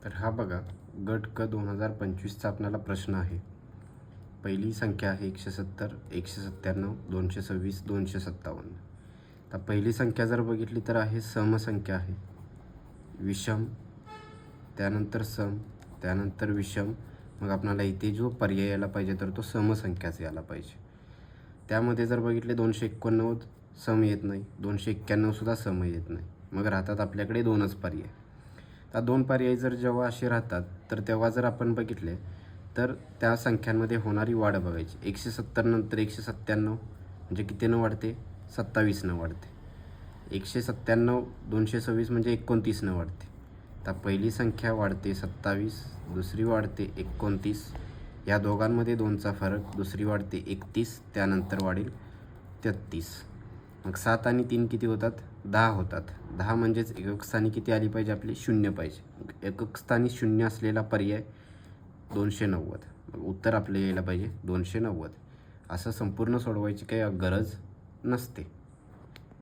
तर हा बघा गट क 2025चा आपल्याला प्रश्न आहे. पहिली संख्या आहे 170, 197, 226, 257. तर पहिली संख्या जर बघितली तर आहे समसंख्या आहे. विषम, त्यानंतर सम, त्यानंतर विषम. मग आपल्याला इथे जो पर्याय यायला पाहिजे तर तो समसंख्याच यायला पाहिजे. त्यामध्ये जर बघितले 289 सम येत नाही, 291 सुद्धा सम येत नाही. मग राहतात आपल्याकडे दोनच पर्याय. त्या दोन पर्याय जर जेव्हा असे राहतात तर तेव्हा जर आपण बघितले तर त्या संख्यांमध्ये होणारी वाढ बघायची. 170 नंतर 197 म्हणजे कितीनं वाढते? 27नं वाढते. 197 226 म्हणजे 29नं वाढते. तर पहिली संख्या वाढते 27, दुसरी वाढते 29. या दोघांमध्ये 2चा फरक. दुसरी वाढते 31, त्यानंतर वाढेल 33. मग 7 आणि 3 किती होतात? 10 होतात. 10 म्हणजेच एकक स्थानी किती आली पाहिजे? आपली 0 पाहिजे. एकक स्थानी 0 असलेला पर्याय 290. मग उत्तर आपले यायला पाहिजे 290. असं संपूर्ण सोडवायची काही गरज नसते.